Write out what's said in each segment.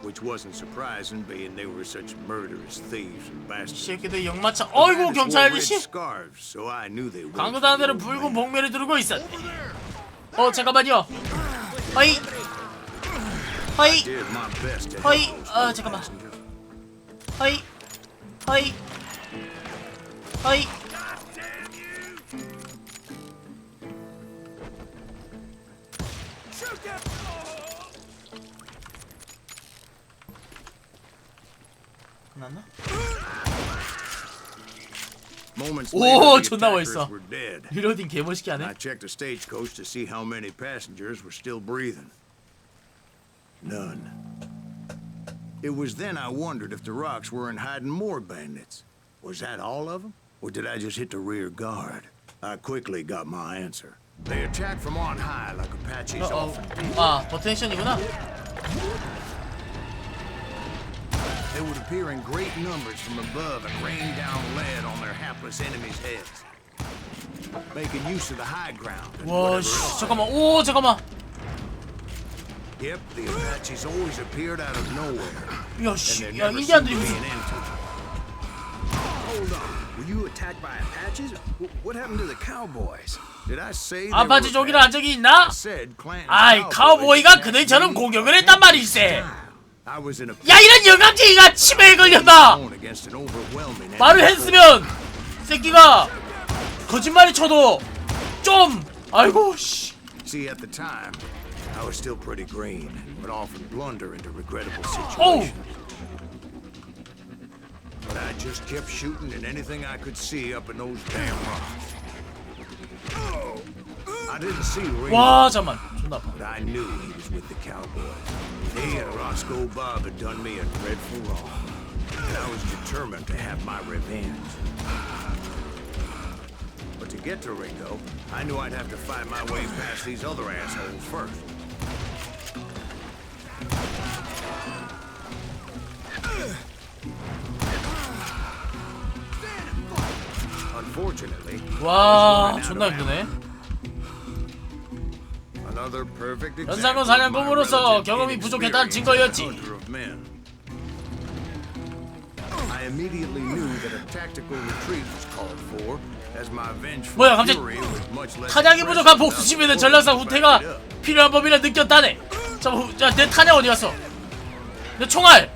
Which wasn't surprising, being they were such murderous thieves and bastards. 새끼들 역마차. 어이구 경찰 아저씨. So I knew they were. 강도단들은 붉은 복면을 두르고 있었네. 잠깐만요. 하이. 하이. 하이. 잠깐만. 하이. 하이. 하이. 끝났나? 오, 존나 멋있어. 리로딩 개멋있게 하네. I checked the stagecoach to see how many passengers were still breathing. None. It was then I wondered if the rocks weren't hiding more bandits. Was that all of them? Or did I just hit the rear guard? I quickly got my answer. They attacked from on high like Apaches often do. 버튼 액션이구나. They would appear in great numbers from above and rain down lead on their hapless enemies' heads, making use of the high ground. 와, 씨, 잠깐만. 오, 잠깐만. Yep, the Apaches always appeared out of nowhere. 야, 씨, 야, 인디안들이 무슨? Hold on. Were you attacked by Apaches? What happened to the cowboys? Did I say? 아파치 조기를 한 적이 있나? 아이, 카우보이가 그들처럼 공격을 했단 말일세. 야, 이런 영감쟁이가 치매에 걸렸다. 말을 했으면 새끼가 거짓말을 쳐도 좀 아이고 씨. See, at the time, I was still pretty green, but often blunder into regrettable situations. But I just kept shooting at anything I could see up in those damn rocks. I didn't see Ringo, 와, 잠깐만. 존나 아파. but I knew he was with the cowboys. He and Roscoe Bob had done me a dreadful wrong, and I was determined to have my revenge. But to get to Ringo, I knew I'd have to find my way past these other assholes first. Unfortunately, 와, 존나 힘드네. 연상군 사냥꾼으로서 경험이 부족했다는 증거였지. 뭐야, 갑자기 탄약이 부족한 복수심에는 전략상 후퇴가 필요한 법이라 느꼈다네. 자, 내 탄약 어디 갔어? 내 총알.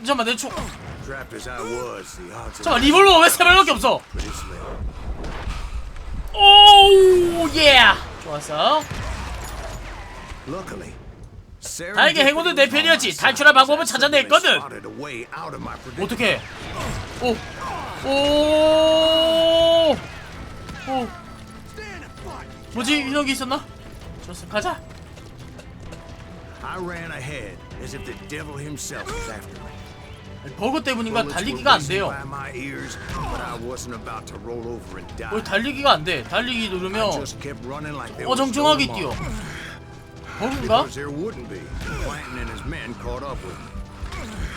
잠깐만, 내 총. 잠깐만, 리볼버 왜 3발밖에 없어? 오우, 예. 좋았어. 다행히 행운은 내 편이었지. 탈출할 방법을 찾아냈거든. 어떻게? 뭐지? 이런 게 있었나? 좋았어, 가자. 버그 때문인가 달리기가 안 돼요. 달리기가 안 돼. 달리기 누르면 어정쩡하게 뛰어. 버그인가?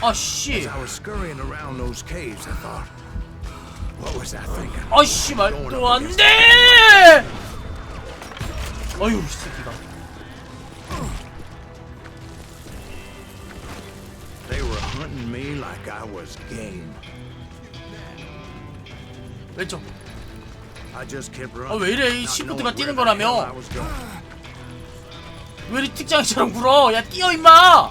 아, 씨. 아, 씨, 말도 안 돼! 어휴, 이 새끼가. 왼쪽. 왜 이래? 이 시프트가 뛰는 거라며. 왜 이리 특장이처럼 굴어? 야, 뛰어 임마.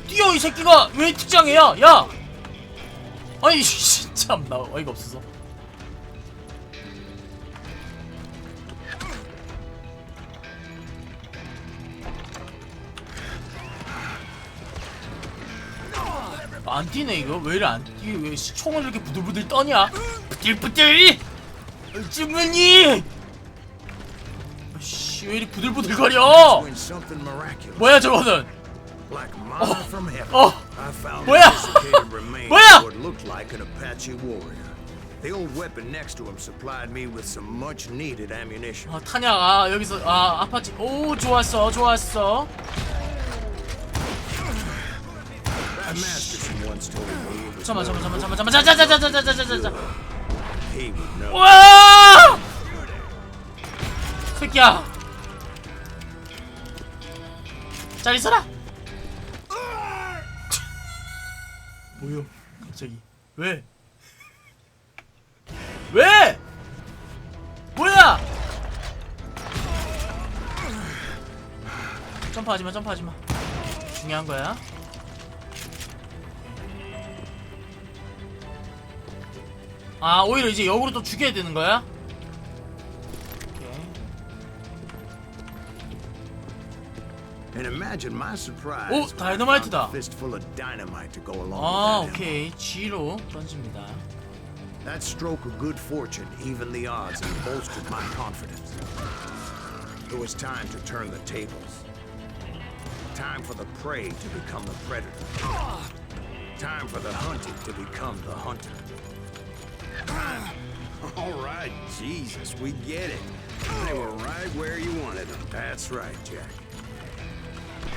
뛰어, 이 새끼가. 왜 특장이야? 야. 아니 참, 나 어이가 없어서. 안 뛰네 이거. 왜 이래 안 뛰? 왜 총을 이렇게 부들부들 떠냐? 부들부들! 주문이! 씨, 왜 이리 부들부들거려? 뭐야 저거는? 뭐야? 뭐야? 탄약. 여기서 아파치. 오, 좋았어, 좋았어. 잠깐만. 자자자자자자자자자. 와! 새끼야. 잘 있어라. 뭐요? 갑자기 왜? 왜? 뭐야? 점프하지마, 점프하지마. 중요한 거야. 아, 오히려 이제 역으로 또 죽여야 되는 거야? 오, 다이너마이트다. 아, 오케이. G로 던집니다. That stroke of good fortune evened the odds and bolstered my confidence. It was time to turn the tables. Time for the prey to become the predator. Time for the hunted to become the hunter. All right, Jesus, we get it. They were right where you wanted them. That's right, Jack.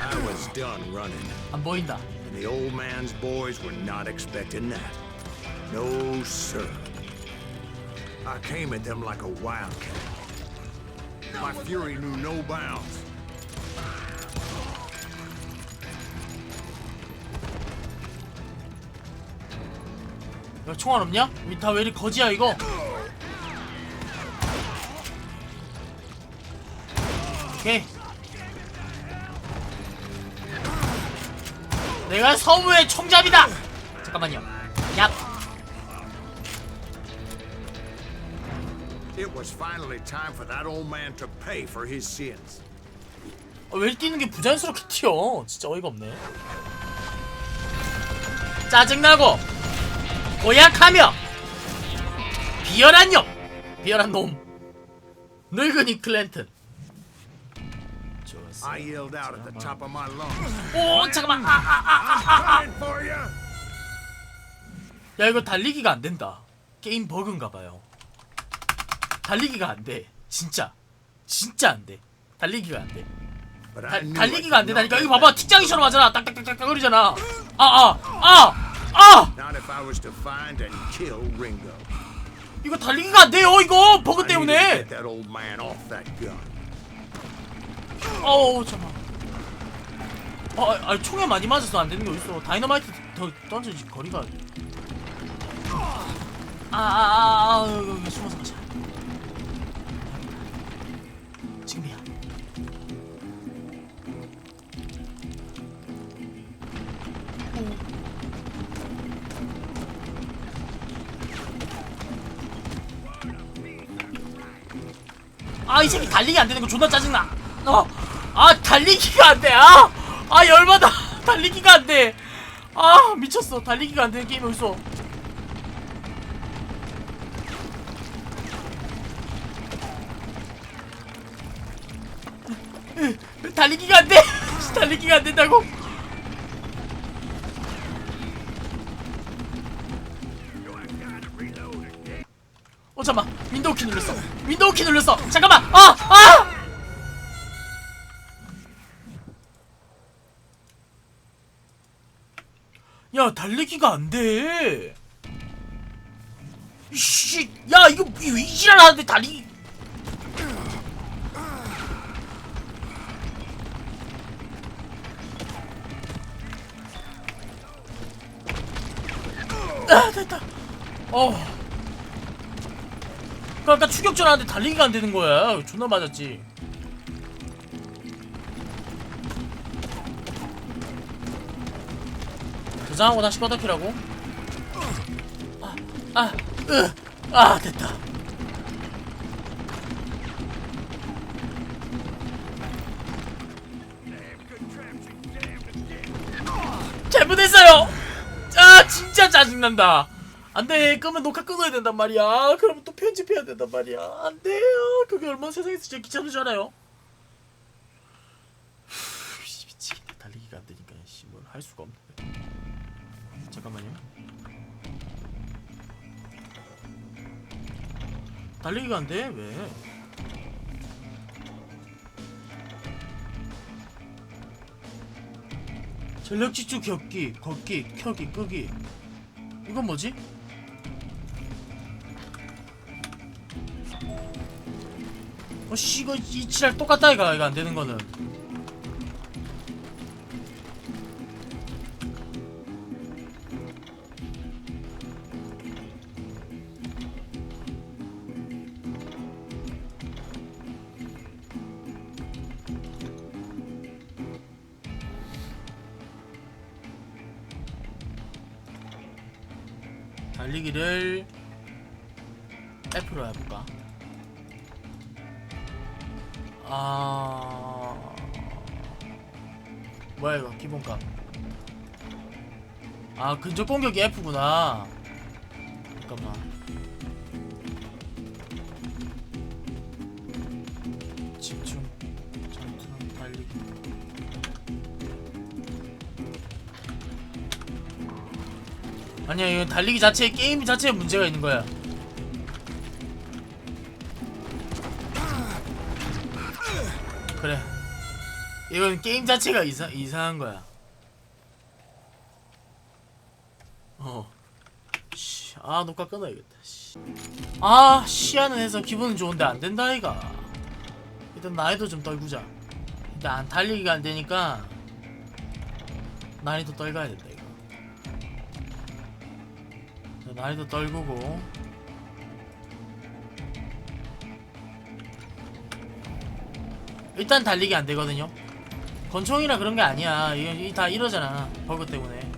I was done running. 안 보인다. And the old man's boys were not expecting that. No, sir. I came at them like a wildcat. My fury knew no bounds. 야, 총알 없냐? 다 왜 이리 거지야 이거? 오케이. 내가 서부의 총잡이다. 잠깐만요. 야. It was finally time for that old man to pay for his sins. 왜 뛰는 게 부자연스럽게 튀어? 진짜 어이가 없네. 짜증나고 고약하며 비열한 놈, 비열한 놈. 늙은이 클랜튼. I yelled out at the top of my lungs. 오, 잠깐만. 야, 이거 달리기가 안 된다. 게임 버그인가 봐요. 달리기가 안 돼. 진짜 안 돼. 달리기가 안 돼. 달리기가 안 된다니까. 이거 봐봐. 틱장이처럼 하잖아. 딱딱딱딱 거리잖아. 이거 달리기가 안 돼요. 이거 버그 때문에. 잠깐만. 아니 총에 많이 맞아서 안 되는 게 어딨어. 다이너마이트 더 던져지. 거리가. 여기 숨어서 가자. 지금이야. 이 새끼 달리기 안 되는 거 존나 짜증나. 달리기가 안 돼. 열받아. 달리기가 안 돼. 미쳤어. 달리기가 안 되는 게임이 어딨어. 달리기가 안 돼. 달리기가 안 된다고. 잠깐만. 윈도우 키 눌렀어. 윈도우 키 눌렀어. 잠깐만. 야, 달리기가 안 돼. 씨, 야, 이거 왜 지랄하는데 달리기. 됐다. 아까 추격전 하는데 달리기가 안 되는 거야. 존나 맞았지. 저장하고 다시 뻗어키라고. 됐다. 잘못했어요. 진짜 짜증난다. 안돼. 끄면 녹화 끊어야 된단 말이야. 그러면 또 편집해야 된단 말이야. 안돼요. 그게 얼마나 세상에서 제일 귀찮은 줄 알아요? 미치겠네. 달리기가 안 되니까 뭘 할 수가 없네. 잠깐만요. 달리기가 안 돼. 왜? 전력 집중 걷기, 켜기, 끄기. 이건 뭐지? 씨 이거 이 지랄 똑같다 이거 안되는 거는. 달리기를 F로 해볼까? 뭐야 이거 기본값. 근접 공격이 F구나. 잠깐만. 집중, 전투, 달리기. 아니야 이거 달리기 자체에 게임 자체에 문제가 있는 거야. 그래. 이건 게임 자체가 이상한 거야. 녹화 끊어야겠다. 시야는 해서 기분은 좋은데 안 된다 이가. 일단 난이도 좀 떨구자. 일단 달리기가 안 되니까 난이도 떨가야 된다 이거. 난이도 떨구고. 일단 달리기 안 되거든요. 권총이라 그런 게 아니야. 이게 다 이러잖아. 버그 때문에.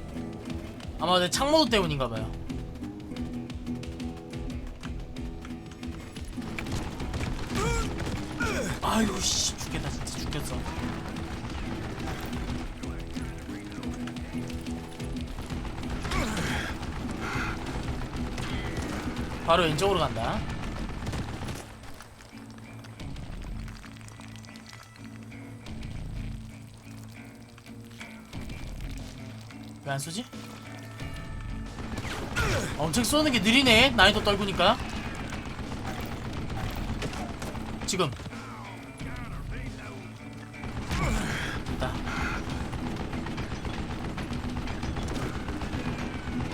아마 내 창모드 때문인가 봐요. 아유 씨 죽겠다 진짜 죽겠어. 바로 왼쪽으로 간다. 왜 안 쏘지? 엄청 쏘는 게 느리네. 난이도 떨구니까. 지금. 됐다.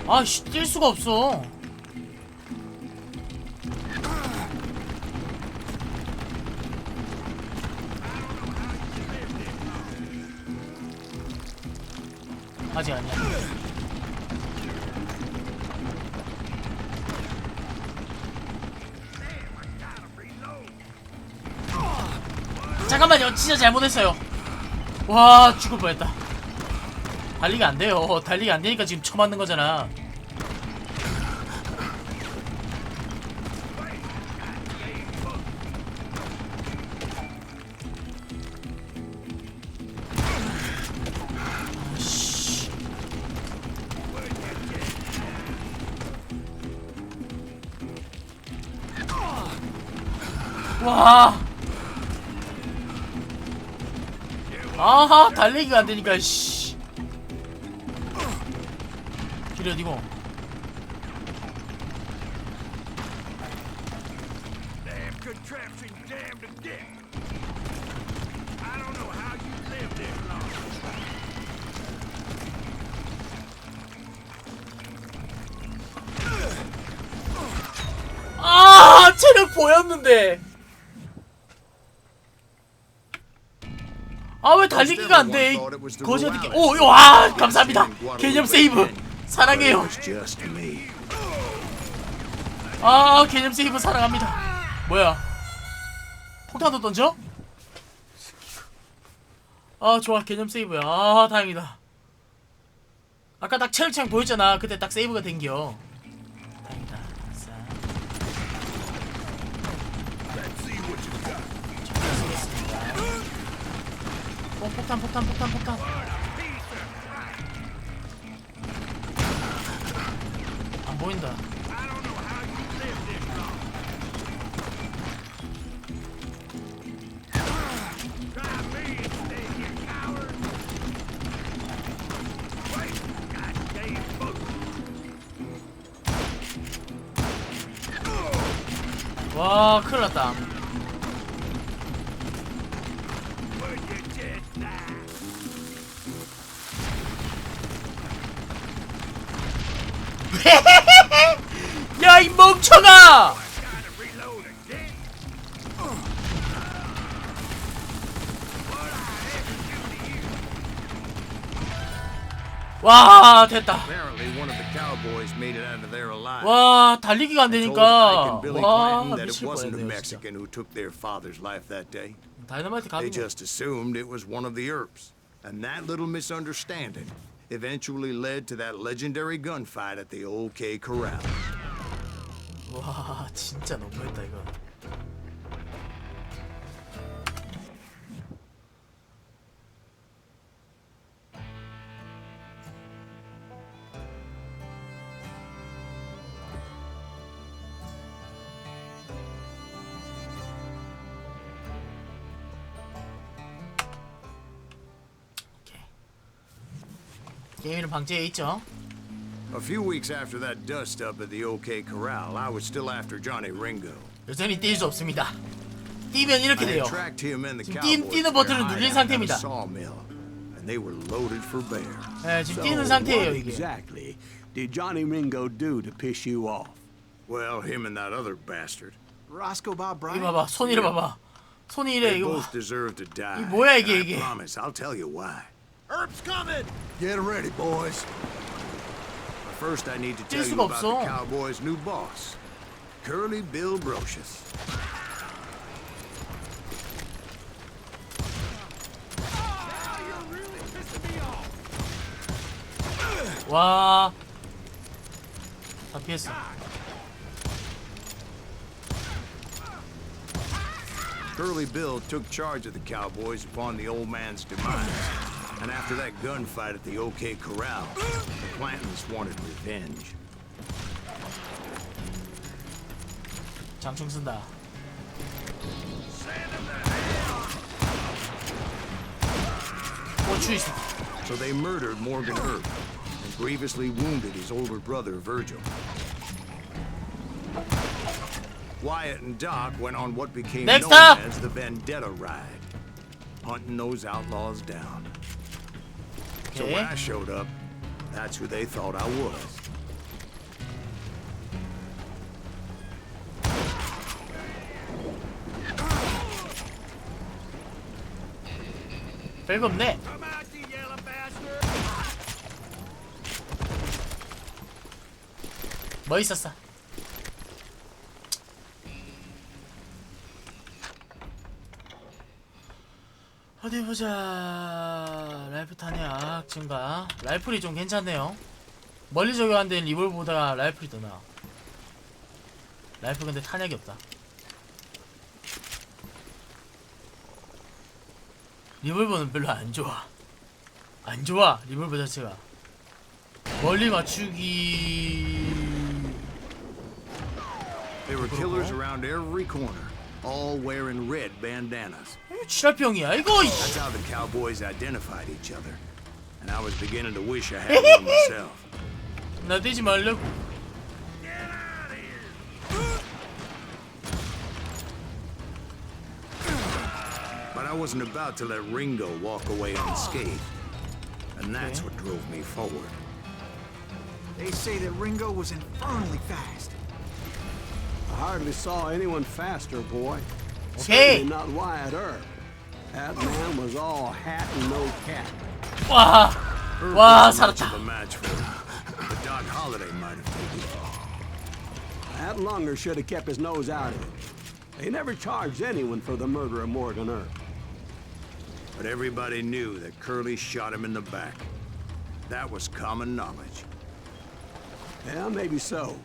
아씨 뛸 수가 없어. 아직 아니야. 잠깐만요. 진짜 잘못했어요. 와 죽을 뻔했다. 달리기 안 돼요. 달리기 안 되니까 지금 쳐맞는 거잖아. 와. 아하 달리기가 안 되니까 씨. 길이 어디고? 체력 보였는데. 왜 달리기가 안 돼? 거지 어떻게? 와 감사합니다. 개념 세이브 사랑해요. 개념 세이브 사랑합니다. 뭐야? 폭탄도 던져? 좋아 개념 세이브야. 다행이다. 아까 딱 체력창 보였잖아. 그때 딱 세이브가 된겨. 다행이다. 폭탄. 안 보인다. 와, 큰일 났다. 야, 이 멍청아! 와 됐다. Apparently one of the cowboys made it out of there alive. 와 달리기가 안 I told 되니까 Ike and Billy 와 Clanton that it 미칠 wasn't a 뻔했네요 진짜. Mexican who took their father's life that day. 다이너마이트 They 가면 just assumed it was one of the Earps. And that little misunderstanding eventually led to that legendary gunfight at the OK Corral. 와 진짜 너무했다 이거. 게임 이름 방지에 있죠. A few weeks after that dust-up at the OK Corral, I was still after Johnny Ringo. 여전히 뛸 수 없습니다. 뛰면 이렇게 I 돼요. had tracked him and the 지금 cowboys 뛰는 to their 버튼을 누른 hideout at a 상태입니다. sawmill, and they were loaded for bear. 네, 지금 So, 뛰는 상태예요 what 이게. exactly did Johnny Ringo do to piss you off? Well, him and that other bastard. Roscoe Bob 이거 Bryant. 봐봐, 손 이래 봐봐. 손이 이래 They 이거. both deserve to die. 이 뭐야, 이게, and 이게. I promise, I'll tell you why. Earp's coming. Get ready, boys. But first, I need to tell 뛸 you 수가 about 없어. the Cowboys' new boss, Curly Bill Brocious. 와. 다 피했어. Curly Bill took charge of the Cowboys upon the old man's demise. And after that gunfight at the OK Corral, the Clantons wanted revenge. 장충 쓴다. 고추 있어. So they murdered Morgan Earp and grievously wounded his older brother, Virgil. Wyatt and Doc went on what became Next known up. as the Vendetta Ride, hunting those outlaws down. So when I showed up, that's who they thought I was. 별거 없네. Come out, you yellow bastard. 뭐 있었어? 어디 보자. 라이프 탄약 증가. 라이플이 좀 괜찮네요. 멀리 적용하는 리볼보다 라이플이 더 나아. 라이플 근데 탄약이 없다. 리볼버는 별로 안 좋아. 안 좋아. 리볼버 자체가. 멀리 맞추기. There were killers around every corner, all wearing red bandanas. 칠합병이야 이거. That's how the Cowboys identified each other. And I was beginning to wish I had one myself. 나 뛰지 말라고. But I wasn't about to let Ringo walk away unscathed. And that's what drove me forward. They say that Ringo was infernally fast. I hardly saw anyone faster, boy. Okay. Certainly not Wyatt Earp. That man was all hat and no cap. 와. Earp 와, wasn't much 살았다. of a match for him, but Doc Holliday might have taken it. That lunger should have kept his nose out of it. They never charged anyone for the murder of Morgan Earp. But everybody knew that Curly shot him in the back. That was common knowledge. Yeah, maybe so.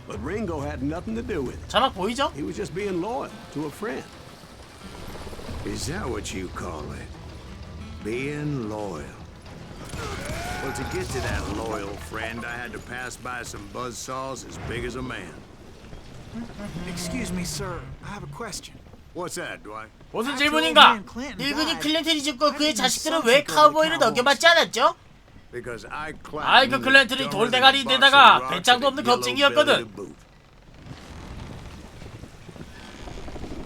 But Ringo had nothing to do with it. 자막 보이죠? He was just being loyal to a friend. Is that what you call it? Being loyal. Well, to get to that loyal friend, I had to pass by some buzzsaws as big as a man. Excuse me, sir. I have a question. What's that, Dwight? 무슨 질문인가? 일군인 클랜튼이 죽고 그의 자식들은 왜 카우보이를 넘겨받지 않았죠? Because I 아이, 그 클랜튼이 돌대가리인데다가 배짱도 없는 겁쟁이였거든.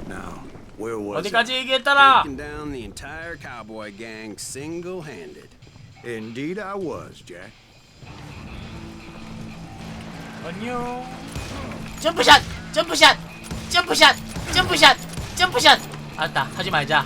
Now, where was 어디까지 얘기했더라? Taking down the entire cowboy gang single-handed. Indeed, I was, Jack. 안녕. 점프샷! 점프샷! 점프샷! 점프샷! 점프샷! 알았다, 하지 말자.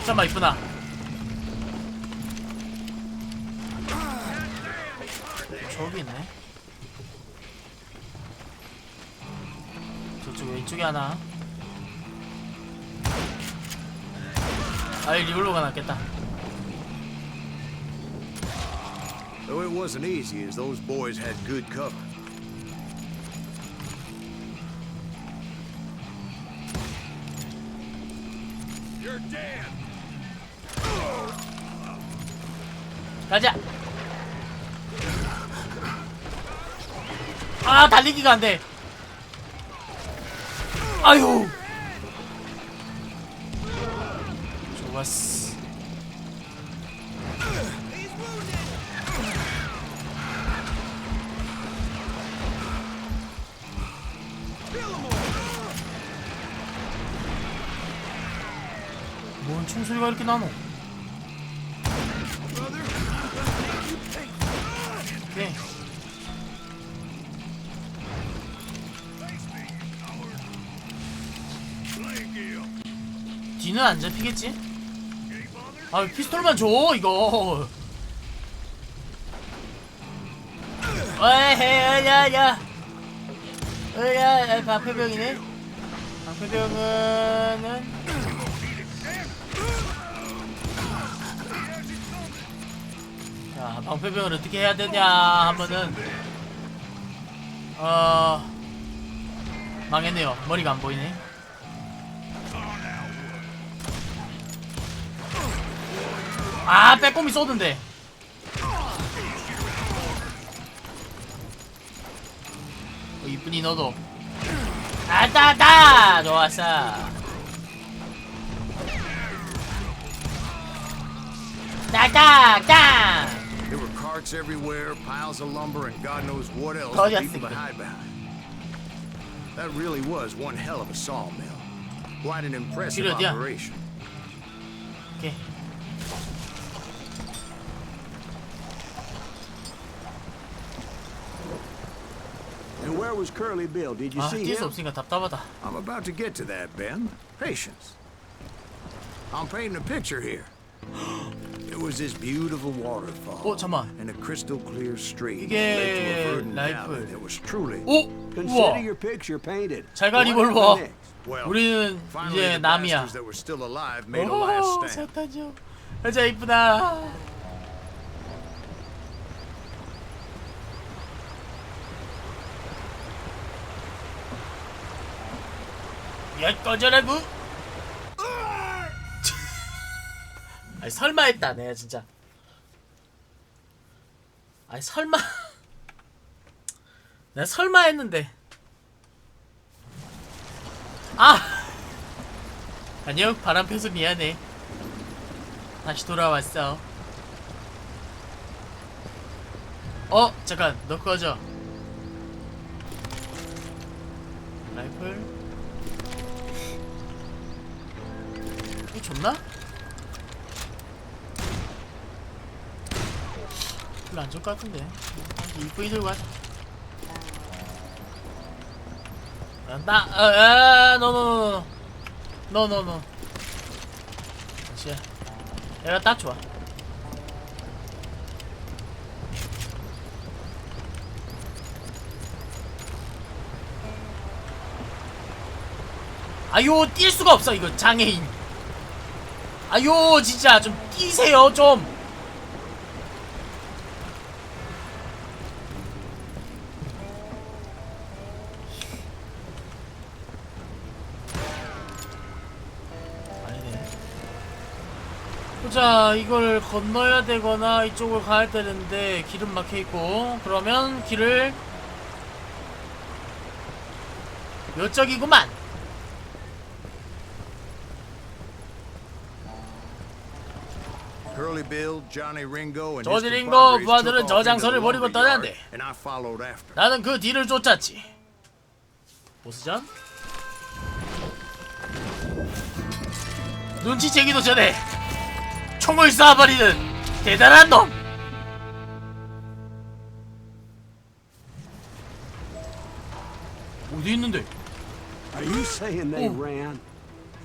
잠깐만 이쁘나. 저기 있네. 저쪽 왼쪽에 하나. 아이 리올로가 낫겠다. Though it wasn't easy, as those boys had good cover. You're dead. 가자. 아 달리기가 안 돼. 아유. 좋았어. 뭔 총소리가 이렇게 나노? 오케이. 뒤는 안 잡히겠지? 아 피스톨만 줘 이거. 에헤 야야 야 방패병이네. 방패병은 자 방패병을 어떻게 해야 되냐 하면은 망했네요. 머리가 안 보이네. 아 빼꼼히 쏘던데. 이쁜이 너도. 아따따 좋았어. 따따따. There were carts everywhere, piles of lumber, and God knows what else for people to hide behind. That really was one hell of a sawmill. Quite an impressive operation. Okay. And where was Curly Bill? Did you 아, see 뛸 수 him? 없으니까 답답하다. I'm about to get to that, Ben. Patience. I'm painting a picture here. It was this beautiful waterfall 잠깐만. and a crystal clear stream 이게 led to a verdant 라이플. valley that was truly. 오! Consider 우와! your picture painted. 잘가 What 리볼버. happened next? Well, 우리는 finally 이제 the 남이야. bastards that were still alive made a last 오, stand. 사탄죠. 여자 이쁘다. 야 꺼져라고. 아니 설마 했다 내가 진짜. 아니 설마. 내가 설마 했는데. 아. 안녕 바람 펴서 미안해. 다시 돌아왔어. 잠깐 너 꺼져. 라이플 이거 좋나? 별로 안 좋을 것 같은데. 이쁘게 들고 가자. 노노노노 얘가 딱 좋아. 아유 뛸 수가 없어 이거 장애인. 아유 진짜 좀 뛰세요 좀. 자 이걸 건너야 되거나 이쪽을 가야 되는데 길은 막혀있고 그러면 길을 몇 적이구만. Curly Bill, Johnny Ringo, and 조지 his 링고 compadres 부하들은 took 저 off into 장소를 the 버리고 lumber yard, 떠났는데 and I followed after. 나는 그 뒤를 쫓았지. 보스전? 눈치채기도 전에 총을 쏴버리는 대단한 놈. 어디 있는데? Are you saying they Oh. ran?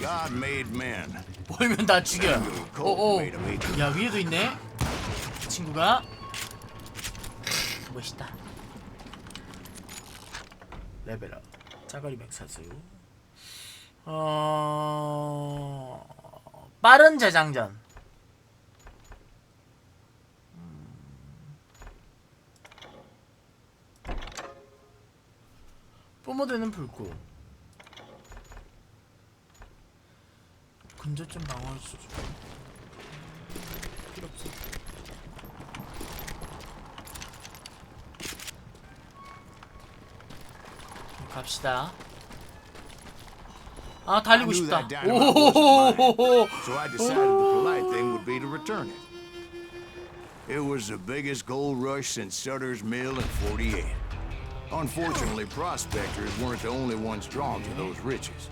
God made men. 보이면 다 죽여. 오오. 야 위에도 있네. 친구가. 멋있다. 레벨업. 짜가리 맥사수. 빠른 재장전. 뿜어대는 불꽃. 근접점 방어할 수 있어. 필요 없어. 갑시다. 아 달리고 싶다. 오호호호호호. So I decided the polite thing would be to return it. It was the biggest gold rush since Sutter's Mill in '48. Unfortunately, prospectors weren't the only ones drawn to those riches.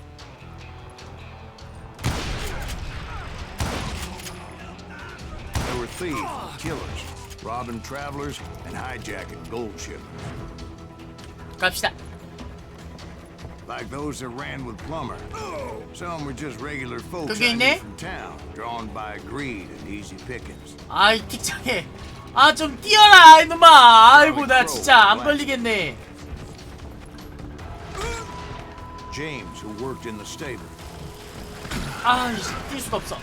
There were thieves and killers, robbing travelers and hijacking gold shipments. 갑시다. Like those that ran with Plummer. Some were just regular folks 그게 I knew 있네? from town, drawn by greed and easy pickings. 아이 틱창해. 아 좀 뛰어라 이놈아. 아이고 나 진짜 안 걸리겠네. James, who worked in the stable. 아 뛸 수가 없어.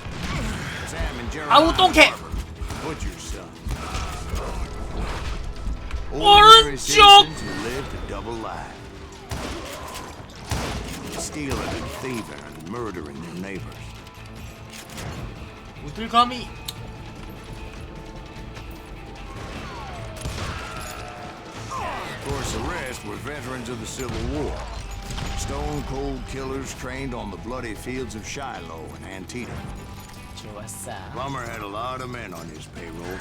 Sam and Jerry. 아우 똥개. Butcher's son. 오른쪽. Citizens who lived a double life. Stealing and thieving and murdering their neighbors. 어딜 감히. Of course, the rest were veterans of the Civil War. Stone-cold killers trained on the bloody fields of Shiloh and Antietam. 좋았어. Plummer had a lot of men on his payroll.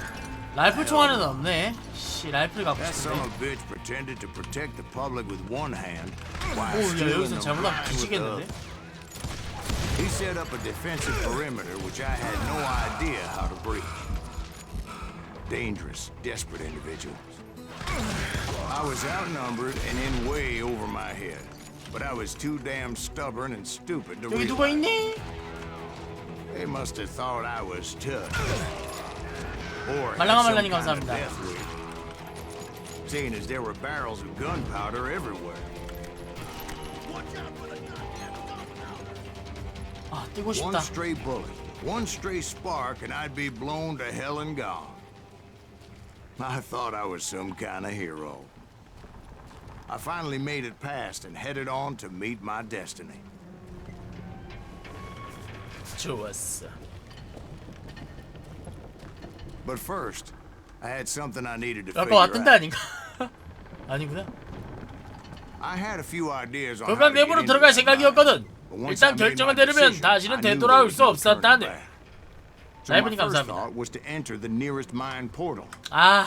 라이플 총알은 없네. 씨 라이플 갖고 That son 싶네. of a bitch pretended to protect the public with one hand while 오, 야 stealing 여기서 the 잘못하면 right with the 뒤지겠는데? other. He set up a defensive perimeter which I had no idea how to breach. Dangerous, desperate individuals. I was outnumbered and in way over my head, but I was too damn stubborn and stupid to 여기 누가 realize. 있니? They must have thought I was tough. Or had 말랑아 some 말랑님 kind of 감사합니다. death wish. Seeing as there were barrels of gunpowder everywhere. 아 뛰고 싶다. One stray bullet, one stray spark, and I'd be blown to hell and gone. I thought I was some kind of hero. I finally made it past and headed on to meet my destiny. 좋았어. But first, I had something I needed to 아까 figure 왔던 데 out. 아닌가? 아니구나. I had a few ideas on how 금방 to get 내부로 into 들어갈 this mine, 생각이었거든. but once I 일단 made my 결정을 내리면 decision, 다시는 I knew 되돌아올 there 수 was no turning 없었다네. back. So my 라이브님 first 감사합니다. thought was to enter the nearest mine portal. 아,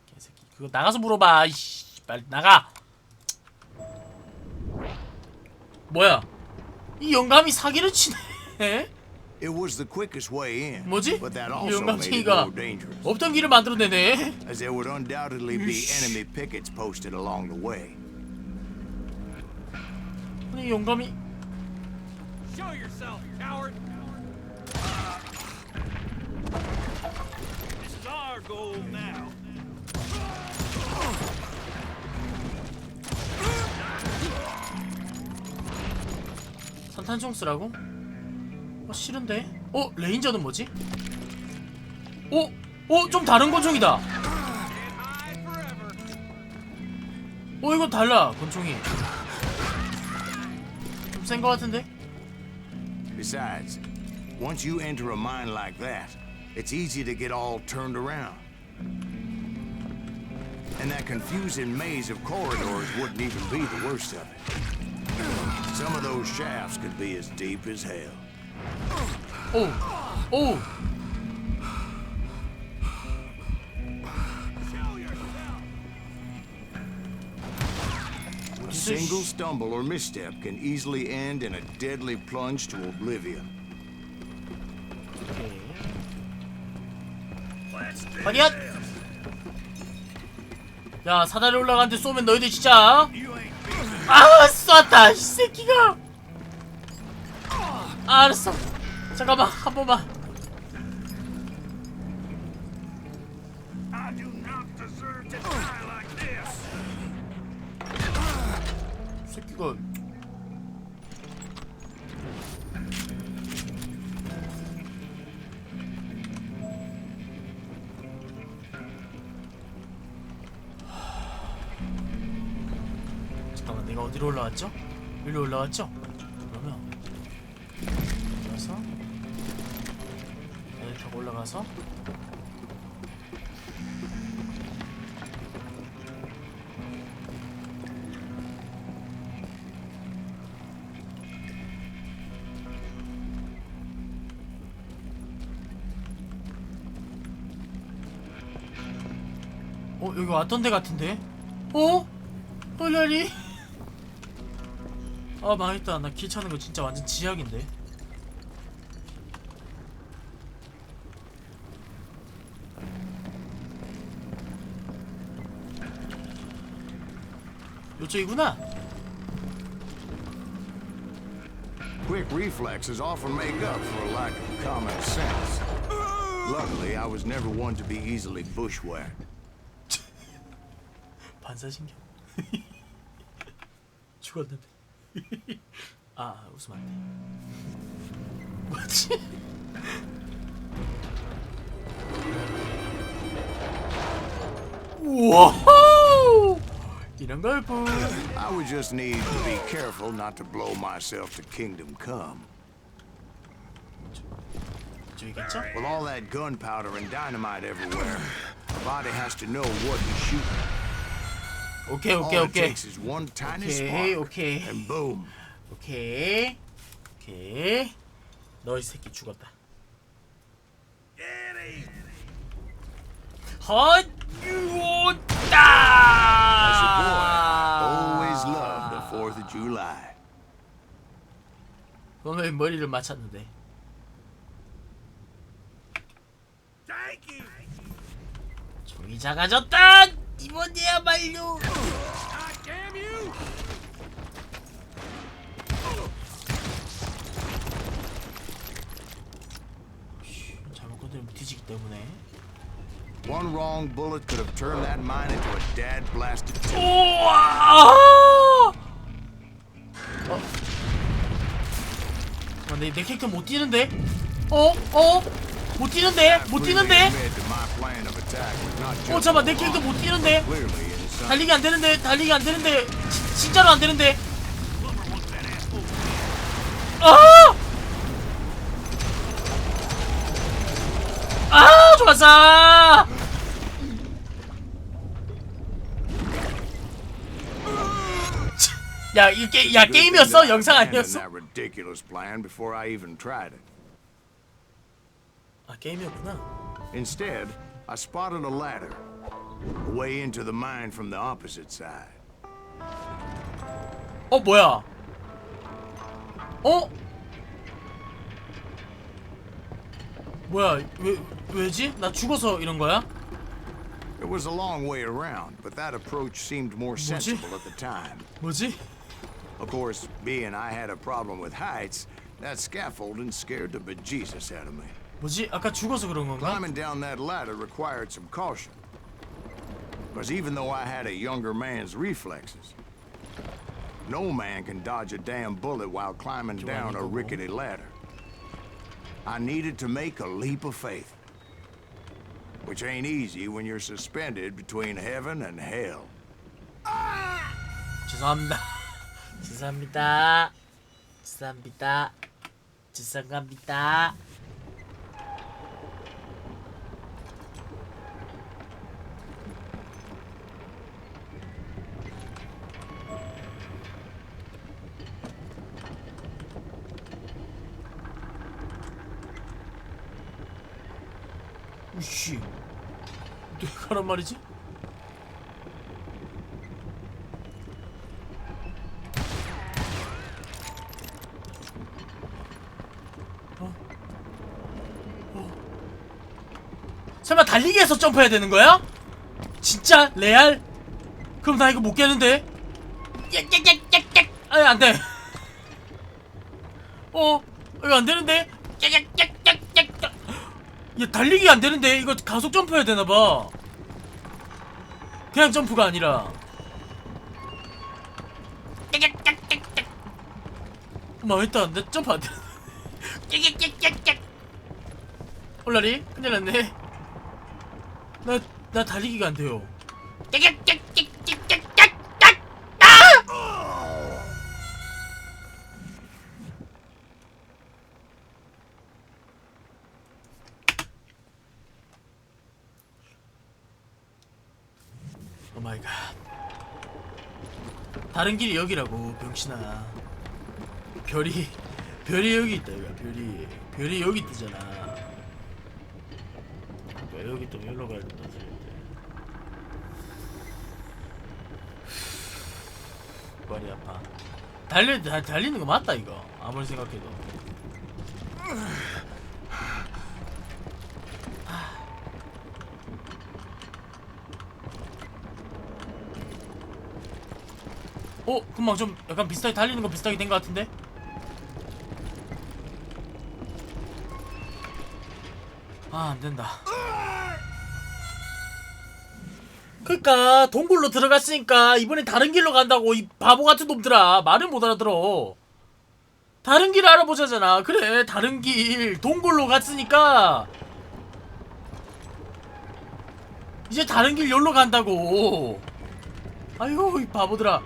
개새끼 그거 나가서 물어봐. 이씨, 빨리 나가. 뭐야? 이 영감이 사기를 치네. It was the quickest way in, 뭐지? but that 이 also made it 영감탱이가 more dangerous, 없던 길을 만들어내네. as there would undoubtedly be enemy pickets posted along the way. 아니 영감이 Show yourself, coward! This is our goal now. 산탄총 쓰라고? 싫은데? 레인저는 뭐지? 좀 다른 권총이다. 이거 달라 권총이. 좀 센 거 같은데? Besides, once you enter a mine like that, it's easy to get all turned around. And that confusing maze of corridors wouldn't even be the worst of it. Some of those shafts could be as deep as hell. 오. A single stumble or misstep can easily end in a deadly plunge to oblivion. 아니야. 야 사다리 올라가는데 쏘면 너희들 진짜. 아 쐈다 이 새끼가. 알았어. 잠깐만 한 번만. I do not deserve to die like this. 새끼가. 잠깐만 내가 어디로 올라왔죠? 여기로 올라왔죠? 그러면 올라가서 여기 타고 올라가서 여기 왔던 데 같은데? 라니? 아 망했다. 나 길 찾는 거 진짜 완전 지약인데. 요쪽이구나. Quick reflexes often make up for a lack of common sense. Luckily, I was never one to be easily bushwhacked. 반사신경. 죽었는데. 아 웃으면 안돼. 뭐지? 우와! 이런 걸 보. I would just need to be careful not to blow myself to kingdom come. 저기겠죠? With all that gunpowder and dynamite everywhere, a body has to know what he's shooting. 오케이 All it takes is one tiny spark, 오케이. and boom. 오케이. 너 이 새끼 죽었다. 헛유다. As a boy, always loved the 4th of July. 너는 머리를 맞췄는데. 종이 작아졌다. 이번이야말로. 잘못 건드리면 뒤지기 때문에. One wrong bullet could have turned that mine into a dad-blasted tip. 내 캐릭터 못 뛰는데? 못 뛰는데? 잠깐만 내 캐릭터 못 뛰는데? 달리기 안 되는데? 진짜로 안 되는데? 좋았어! 야 게임이었어? 영상 아니었어? 아 게임이었구나. Instead, I spotted a ladder, a way into the mine from the opposite side. 뭐야? 뭐야? 왜지? 나 죽어서 이런 거야? It was a long way around, but that approach seemed more sensible at the time. 뭐지? Of course, being I had a problem with heights, that scaffolding scared the bejesus out of me. 뭐지? 아까 죽어서 그런 건가? Climbing down that ladder required some caution. Because even though I had a younger man's reflexes, no man can dodge a damn bullet while climbing down a rickety ladder. I needed to make a leap of faith, which ain't easy when you're suspended between heaven and hell. 죄송합니다. 죄송합니다. 우씨, 어떻게 가란 말이지? 설마 달리기에서 점프해야 되는 거야? 진짜? 레알? 그럼 나 이거 못 깨는데? 안 돼. 이거 안되는데? 야 달리기 안되는데? 이거 가속 점프해야 되나봐. 그냥 점프가 아니라. 망했다. 내 점프 안돼. 홀라리? 큰일났네. 나 달리기가 안돼요. 오마이갓. 다른 길이 여기라고 병신아. 별이 여기 있다. 이거 별이 여기 뜨잖아. 그러니까 여기 또 여기로 가야 된다. 머리 아파. 달리는 거 맞다 이거. 아무리 생각해도. 금방 좀 약간 비슷하게 달리는 거 비슷하게 된 거 같은데? 아, 안 된다. 그니까 동굴로 들어갔으니까 이번엔 다른 길로 간다고. 이 바보 같은 놈들아. 말을 못 알아들어. 다른 길 알아보자잖아. 그래, 다른 길 동굴로 갔으니까 이제 다른 길 여기로 간다고. 아이고 이 바보들아.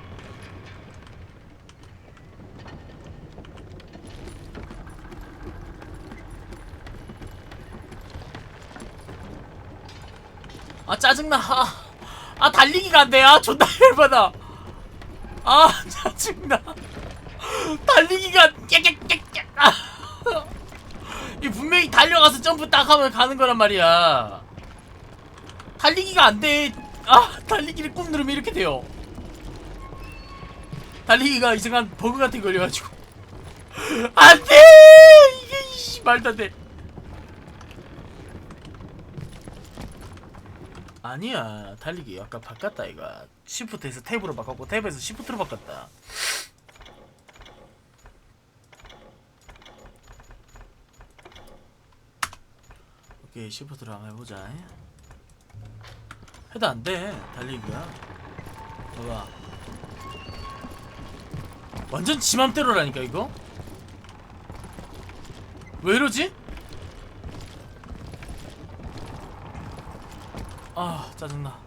아 짜증나. 아 달리기가 안돼. 아 존나 열받아. 아 짜증나. 달리기가 이 분명히 달려가서 점프 딱 하면 가는 거란 말이야. 달리기가 안돼. 아 달리기를 꾹 누르면 이렇게 돼요. 달리기가 이상한 버그 같은 거 걸려가지고 안돼. 이게 말도 안돼. 아니야 달리기 아까 바꿨다. 이거 시프트에서 탭으로 바꿨고 탭에서 시프트로 바꿨다. 오케이 시프트로 한번 해보자. 해도 안돼 달리기가. 봐봐 완전 지 맘대로라니까 이거. 왜 이러지? 아 짜증나.